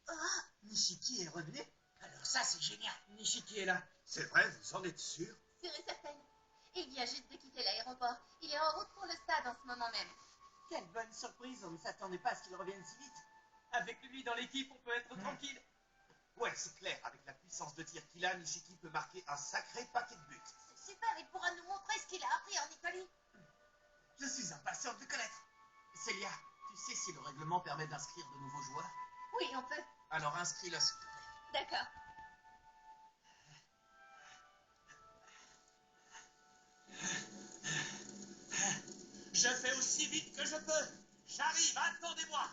Ah, Nishiki est revenu. Alors ça, c'est génial. Nishiki est là. C'est vrai, vous en êtes sûr? Sûre et certaine. Il vient juste de quitter l'aéroport. Il est en route pour le stade en ce moment même. Quelle bonne surprise, on ne s'attendait pas à ce qu'il revienne si vite. Avec lui dans l'équipe, on peut être tranquille. Ouais, c'est clair, avec la puissance de tir qu'il a, Nishiki peut marquer un sacré paquet de buts. C'est super, il pourra nous montrer ce qu'il a appris en Italie. Je suis impatient de le connaître. Célia, tu sais si le règlement permet d'inscrire de nouveaux joueurs? Oui, on peut. Alors inscris-le, s'il te plaît. D'accord. Je fais aussi vite que je peux. J'arrive, attendez-moi.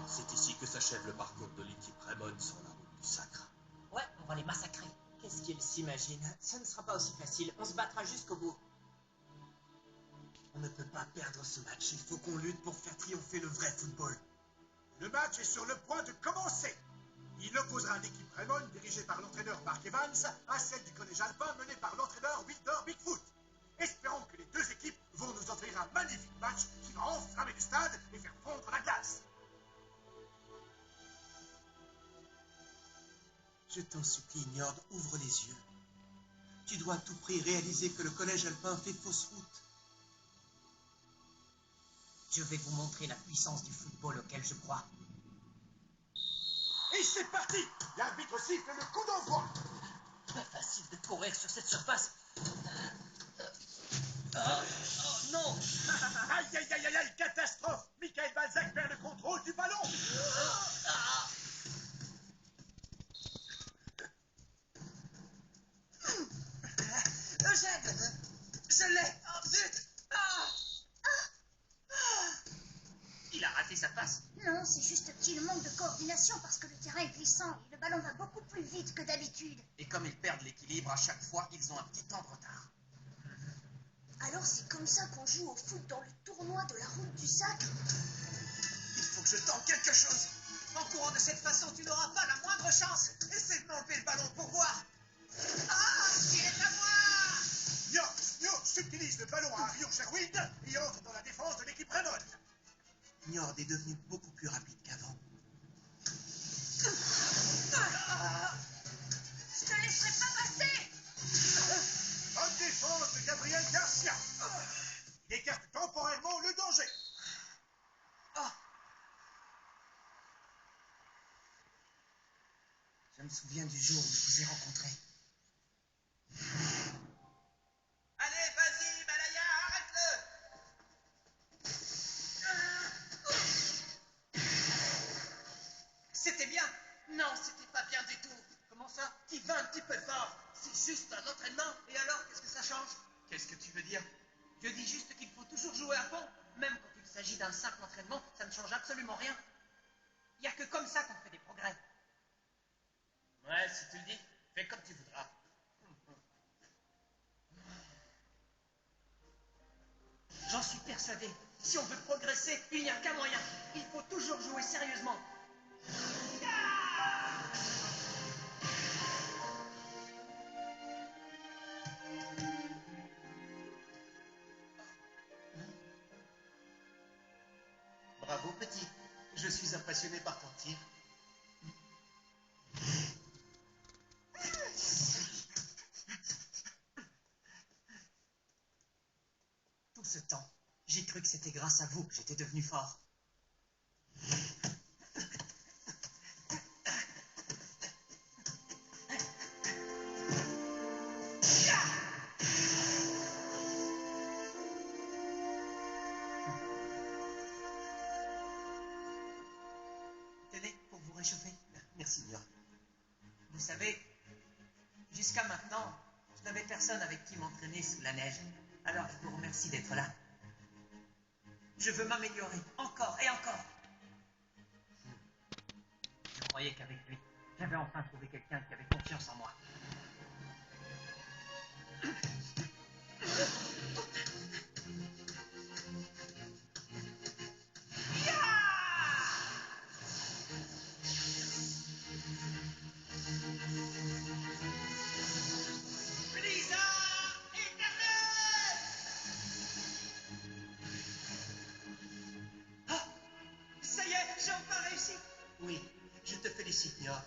C'est ici que s'achève le parcours de l'équipe Raymond sur la route du sacre. Ouais, on va les massacrer. Qu'est-ce qu'ils s'imaginent? Ça ne sera pas aussi facile. On se battra jusqu'au bout. On ne peut pas perdre ce match. Il faut qu'on lutte pour faire triompher le vrai football. Le match est sur le point de commencer. Il opposera l'équipe Raymond, dirigée par l'entraîneur Mark Evans, à celle du collège alpin, menée par l'entraîneur Wilder Bigfoot. Espérons que les deux équipes vont nous offrir un magnifique match qui va enflammer le stade et faire fondre la glace. Je t'en supplie, Njord, ouvre les yeux. Tu dois à tout prix réaliser que le collège alpin fait fausse route. Je vais vous montrer la puissance du football auquel je crois. Et c'est parti! L'arbitre siffle le coup d'envoi. Pas facile de courir sur cette surface. Oh non! Aïe, aïe, aïe, aïe, aïe, catastrophe! Michael Balzac perd le contrôle du ballon! Eugène! Je l'ai! Oh zut! Il a raté sa passe. Non, c'est juste qu'il manque de coordination parce que le terrain est glissant et le ballon va beaucoup plus vite que d'habitude. Et comme ils perdent l'équilibre à chaque fois, ils ont un petit temps de retard. Alors c'est comme ça qu'on joue au foot dans le tournoi de la route du sacre? Il faut que je tente quelque chose. En courant de cette façon, tu n'auras pas la moindre chance. Essaie de m'enlever le ballon pour voir. Ah, il est à moi! Njord subtilise le ballon à Rio Sherwood et entre dans la défense de l'équipe Raymond. Njord est devenu beaucoup plus rapide qu'avant. Je te laisserai pas passer! Bonne défense de Gabriel Garcia. Il écarte temporairement le danger. Je me souviens du jour où je vous ai rencontré. Allez, vas-y, Malaya, arrête-le. C'était bien. Non, c'était pas bien du tout. Comment ça? Tu vas un petit peu fort. C'est juste un entraînement. Et alors, qu'est-ce que ça change? Qu'est-ce que tu veux dire? Je dis juste qu'il faut toujours jouer à fond. Même quand il s'agit d'un simple entraînement, ça ne change absolument rien. Il n'y a que comme ça qu'on fait des progrès. Ouais, si tu le dis, fais comme tu voudras. J'en suis persuadé. Si on veut progresser, il n'y a qu'un moyen. Il faut toujours jouer sérieusement. Bravo, petit. Je suis impressionné par ton tir. Tout ce temps, j'ai cru que c'était grâce à vous que j'étais devenu fort. Tenez, pour vous réchauffer. Merci, Njord. Vous savez, jusqu'à maintenant, je n'avais personne avec qui m'entraîner sous la neige. Alors je vous remercie d'être là. Je veux m'améliorer encore et encore. Je croyais qu'avec lui, j'avais enfin trouvé quelqu'un qui avait confiance en moi. J'ai enfin réussi. Oui, je te félicite, Niort.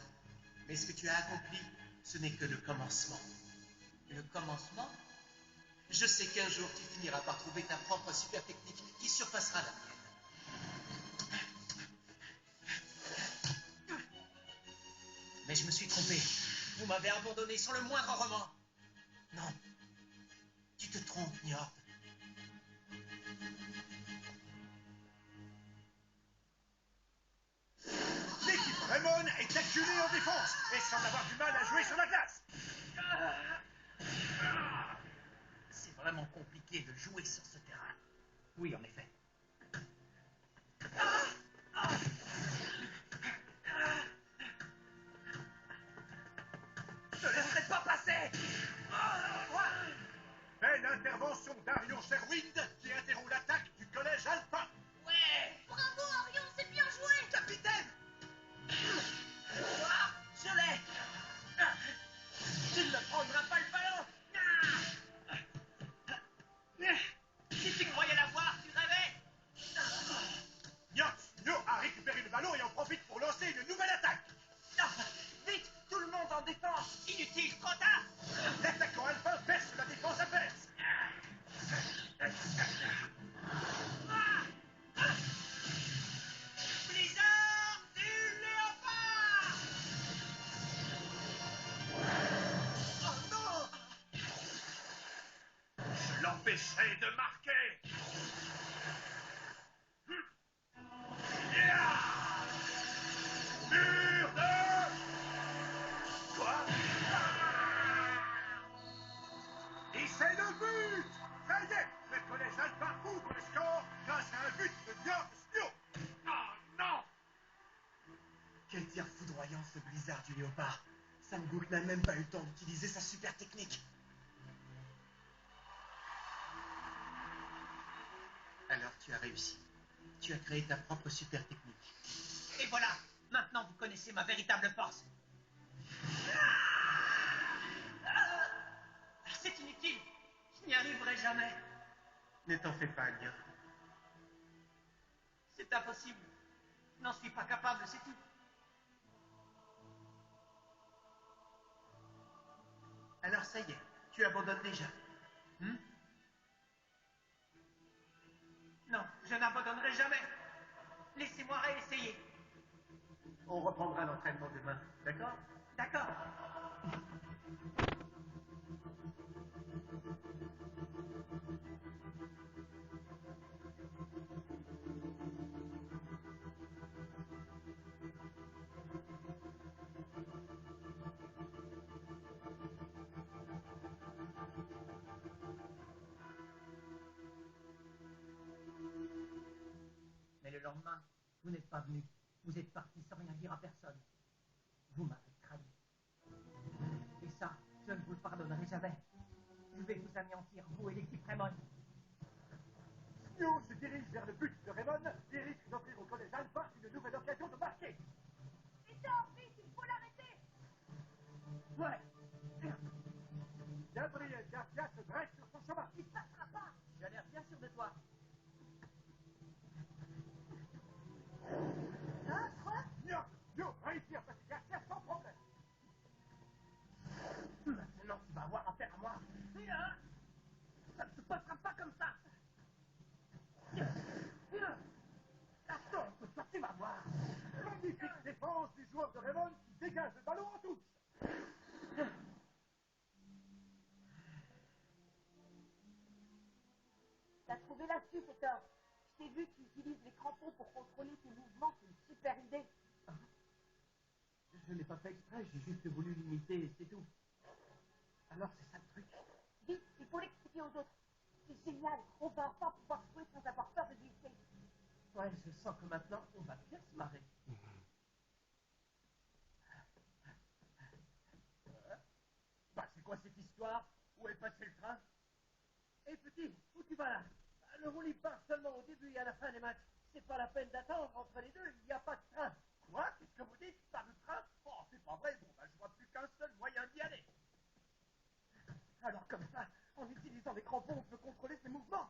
Mais ce que tu as accompli, ce n'est que le commencement. Le commencement? Je sais qu'un jour tu finiras par trouver ta propre super technique qui surpassera la mienne. Mais je me suis trompé. Vous m'avez abandonné sans le moindre remords. Non, tu te trompes, Niort. L'équipe Raymond est acculée en défense et semble avoir du mal à jouer sur la glace. C'est vraiment compliqué de jouer sur ce terrain. Oui, en effet. Je ne laisserai pas passer. Belle intervention d'Arion Sherwind qui interrompt l'attaque du collège Alpha. Ouais. Bravo, Orion, c'est bien joué. Capitaine. Je l'ai. Tu ne me prendras pas le ballon. Si tu croyais l'avoir, tu rêvais. Nyo a récupéré le ballon et en profite pour lancer une nouvelle attaque. Vite, tout le monde en défense. Inutile, trop tard. L'attaquant Alpha verse la défense adverse. Blizzard du léopard. Oh non. Je l'empêcherai de marquer. Mur de... Quoi? Et c'est le but! Ça y est, le collège Alpha ouvre le score grâce à un but de Nyo Snio. Oh non! Quel tir foudroyant ce Blizzard du léopard. Sam Gook n'a même pas eu le temps d'utiliser sa super technique. Alors tu as réussi. Tu as créé ta propre super technique. Et voilà, maintenant vous connaissez ma véritable force. C'est inutile. Je n'y arriverai jamais. Ne t'en fais pas, Nia. C'est impossible. Je n'en suis pas capable, c'est tout. Alors ça y est, tu abandonnes déjà. Non, je n'abandonnerai jamais. Laissez-moi réessayer. On reprendra l'entraînement demain, d'accord? D'accord. Mais le lendemain, vous n'êtes pas venu. Vous êtes parti sans rien dire à personne. Vous m'avez trahi. Et ça, je ne vous le pardonnerai jamais. Je vais vous anéantir, vous et l'équipe Raymond. Snio se dirige vers le but de Raymond et risque d'offrir au collège Alpha une nouvelle occasion de marquer. Victor, vite, il faut l'arrêter. Ouais. Gabriel Garcia se dresse sur son chemin. Il ne passera pas. J'ai l'air bien sûr de toi. Hein, quoi? Nyo réussit à passer Garcia sans problème. Maintenant, tu vas avoir affaire à moi. Ça ne se passera pas comme ça. Attends, tu vas voir. Magnifique défense du joueur de Raymond qui dégage le ballon en touche. T'as trouvé l'astuce, Hector. Je t'ai vu que tu utilises les crampons pour contrôler tes mouvements, c'est une super idée. Je n'ai pas fait exprès, j'ai juste voulu l'imiter, c'est tout. Alors, c'est ça le truc. Vite, il faut l'expliquer aux autres. C'est génial, on va enfin pouvoir jouer sans avoir peur de glisser. Ouais, je sens que maintenant, on va bien se marrer. Bah, c'est quoi cette histoire? Où est passé le train? Hé petit, où tu vas là? Le roulis part seulement au début et à la fin des matchs. C'est pas la peine d'attendre, entre les deux, il n'y a pas de train. Quoi? Qu'est-ce que vous dites? Pas de train? Oh, c'est pas vrai. Bon, bah, je vois plus qu'un seul moyen d'y aller. Alors comme ça, en utilisant les crampons, on peut contrôler ses mouvements.